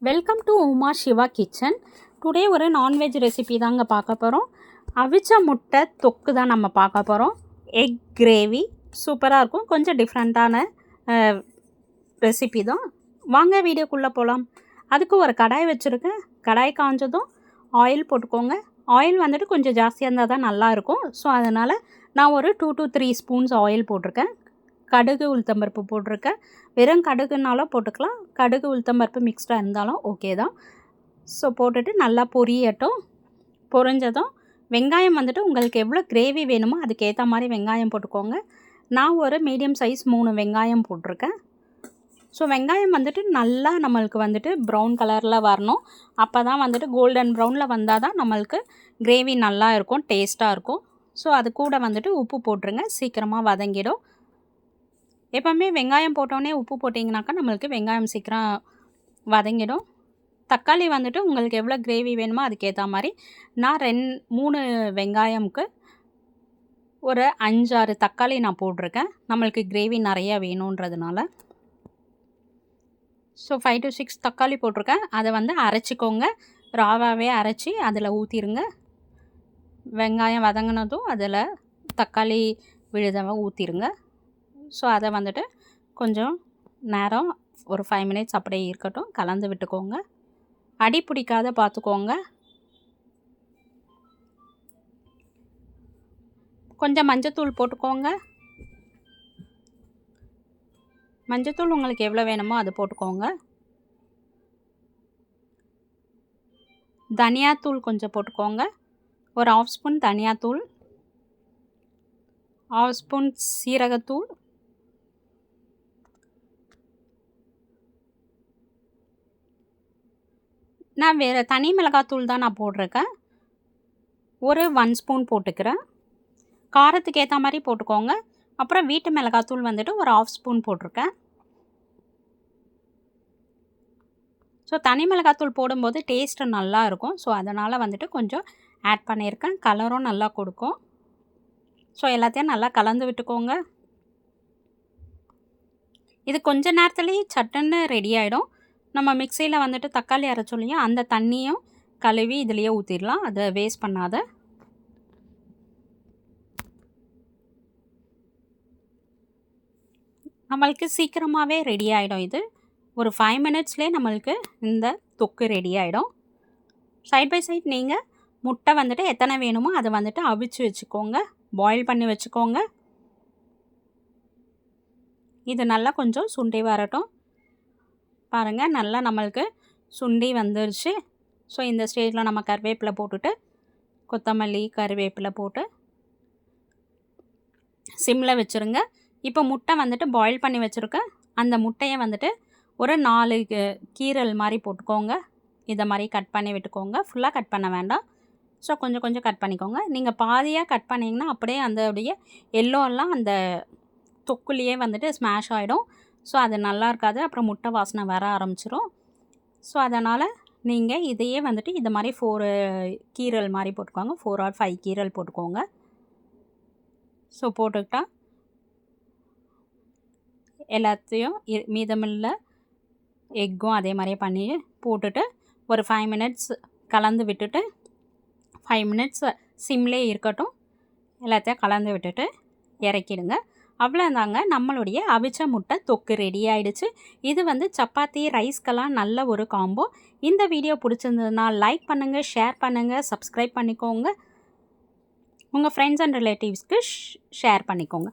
Welcome to Uma Siva kitchen. Today ஒரு non veg recipe தாங்க பார்க்க போகிறோம். அவிச்ச முட்டை தொக்கு தான் நம்ம பார்க்க போகிறோம். எக் கிரேவி சூப்பராக இருக்கும். கொஞ்சம் டிஃப்ரெண்ட்டான ரெசிபி தான். வாங்க வீடியோக்குள்ளே போகலாம். அதுக்கு ஒரு கடாய் வச்சுருக்கேன். கடாய் காஞ்சதும் ஆயில் போட்டுக்கோங்க. ஆயில் வந்துட்டு கொஞ்சம் ஜாஸ்தியாக இருந்தால் தான் நல்லாயிருக்கும். ஸோ அதனால் நான் ஒரு 2 to 3 ஸ்பூன்ஸ் ஆயில் போட்டிருக்கேன். கடுகு உளுத்தம்பருப்பு போட்டிருக்கேன். வெறும் கடுகுனாலும் போட்டுக்கலாம், கடுகு உளுத்தம்பருப்பு மிக்ஸ்டாக இருந்தாலும் ஓகே தான். ஸோ போட்டுட்டு நல்லா பொரியட்டும். பொரிஞ்சதும் வெங்காயம் வந்துட்டு உங்களுக்கு எவ்வளோ கிரேவி வேணுமோ அதுக்கேற்ற மாதிரி வெங்காயம் போட்டுக்கோங்க. நான் ஒரு மீடியம் சைஸ் 3 வெங்காயம் போட்டிருக்கேன். ஸோ வெங்காயம் வந்துட்டு நல்லா நம்மளுக்கு வந்துட்டு ப்ரௌன் கலரில் வரணும். அப்போ தான் வந்துட்டு கோல்டன் ப்ரௌனில் வந்தால் தான் நம்மளுக்கு கிரேவி நல்லா இருக்கும், டேஸ்ட்டாக இருக்கும். ஸோ அது கூட வந்துட்டு உப்பு போட்டுருங்க, சீக்கிரமாக வதங்கிடும். எப்போவுமே வெங்காயம் போட்டோன்னே உப்பு போட்டிங்கனாக்கா நம்மளுக்கு வெங்காயம் சீக்கிரம் வதங்கிடும். தக்காளி வந்துட்டு உங்களுக்கு எவ்வளோ கிரேவி வேணுமோ அதுக்கேற்ற மாதிரி நான் 3 வெங்காயமுக்கு ஒரு 5-6 தக்காளி நான் போட்டிருக்கேன். நம்மளுக்கு கிரேவி நிறையா வேணுன்றதுனால. ஸோ 5 to 6 தக்காளி போட்டிருக்கேன். அதை வந்து அரைச்சிக்கோங்க. ராவாகவே அரைச்சி அதில் ஊற்றிடுங்க. வெங்காயம் வதங்கினதும் அதில் தக்காளி விழுதவை ஊற்றிடுங்க. ஸோ அதை வந்துட்டு கொஞ்சம் நேரம் ஒரு 5 minutes அப்படியே இருக்கட்டும், கலந்து விட்டுக்கோங்க. அடி பிடிக்காத பார்த்துக்கோங்க. கொஞ்சம் மஞ்சத்தூள் போட்டுக்கோங்க. மஞ்சத்தூள் உங்களுக்கு எவ்வளோ வேணுமோ அது போட்டுக்கோங்க. தனியாத்தூள் கொஞ்சம் போட்டுக்கோங்க. ஒரு 1/2 ஸ்பூன் தனியாத்தூள், 1/2 ஸ்பூன் சீரகத்தூள், நான் வேறு தனி மிளகாத்தூள் தான் நான் போட்டிருக்கேன். ஒரு 1 ஸ்பூன் போட்டுக்கிறேன். காரத்துக்கு ஏற்ற மாதிரி போட்டுக்கோங்க. அப்புறம் வீட்டு மிளகாத்தூள் வந்துட்டு ஒரு 1/2 ஸ்பூன் போட்டிருக்கேன். ஸோ தனி மிளகாத்தூள் போடும்போது டேஸ்ட்டு நல்லா இருக்கும். ஸோ அதனால் வந்துட்டு கொஞ்சம் ஆட் பண்ணியிருக்கேன். கலரும் நல்லா கொடுக்கும். ஸோ எல்லாத்தையும் நல்லா கலந்து விட்டுக்கோங்க. இது கொஞ்ச நேரத்துலேயே சட்டுன்னு ரெடி ஆகிடும். நம்ம மிக்சியில் வந்துட்டு தக்காளி அரைச்சோல்லையா, அந்த தண்ணியும் கழுவி இதுலேயே ஊற்றிடலாம். அதை வேஸ்ட் பண்ணாத. நம்மளுக்கு சீக்கிரமாகவே ரெடி ஆகிடும். இது ஒரு 5 minutesலேயே நம்மளுக்கு இந்த தொக்கு ரெடி ஆகிடும். சைட் பை சைட் நீங்கள் முட்டை வந்துட்டு எத்தனை வேணுமோ அதை வந்துட்டு அவிச்சு வச்சுக்கோங்க, பாயில் பண்ணி வச்சுக்கோங்க. இது நல்லா கொஞ்சம் சுண்டி வரட்டும். பாருங்கள், நல்லா நம்மளுக்கு சுண்டி வந்துருச்சு. ஸோ இந்த ஸ்டேஜில் நம்ம கருவேப்பிலை போட்டுட்டு, கொத்தமல்லி கருவேப்பிலை போட்டு சிம்மில் வச்சுருங்க. இப்போ முட்டை வந்துட்டு பாயில் பண்ணி வச்சுருக்கேன். அந்த முட்டையை வந்துட்டு ஒரு 4 கீரல் மாதிரி போட்டுக்கோங்க. இதை மாதிரி கட் பண்ணி விட்டுக்கோங்க. ஃபுல்லாக கட் பண்ண வேண்டாம். ஸோ கொஞ்சம் கொஞ்சம் கட் பண்ணிக்கோங்க. நீங்கள் பாதியாக கட் பண்ணிங்கன்னா அப்படியே அதோடைய எல்லோலாம் அந்த தொக்குலேயே வந்துட்டு ஸ்மாஷ் ஆகிடும். ஸோ அது நல்லா இருக்காது. அப்புறம் முட்டை வாசனை வர ஆரம்பிச்சிரும். ஸோ அதனால் நீங்கள் இதையே வந்துட்டு இது மாதிரி 4 கீரல் மாதிரி போட்டுக்கோங்க. 4 or 5 கீரல் போட்டுக்கோங்க. ஸோ போட்டுக்கிட்டா எல்லாத்தையும் மீதமுள்ள எக்கும் அதே மாதிரியே பண்ணி போட்டுட்டு ஒரு 5 minutes கலந்து விட்டுட்டு 5 minutes சிம்லேயே இருக்கட்டும். எல்லாத்தையும் கலந்து விட்டுட்டு இறக்கிடுங்க. அவ்வளோதாங்க, நம்மளுடைய அவிச்ச முட்டை தொக்கு ரெடி ஆகிடுச்சு. இது வந்து சப்பாத்தி ரைஸ்க்கெல்லாம் நல்ல ஒரு காம்போ. இந்த வீடியோ பிடிச்சிருந்ததுன்னா லைக் பண்ணுங்கள், ஷேர் பண்ணுங்கள், சப்ஸ்கிரைப் பண்ணிக்கோங்க. உங்கள் ஃப்ரெண்ட்ஸ் அண்ட் ரிலேட்டிவ்ஸ்க்கு ஷேர் பண்ணிக்கோங்க.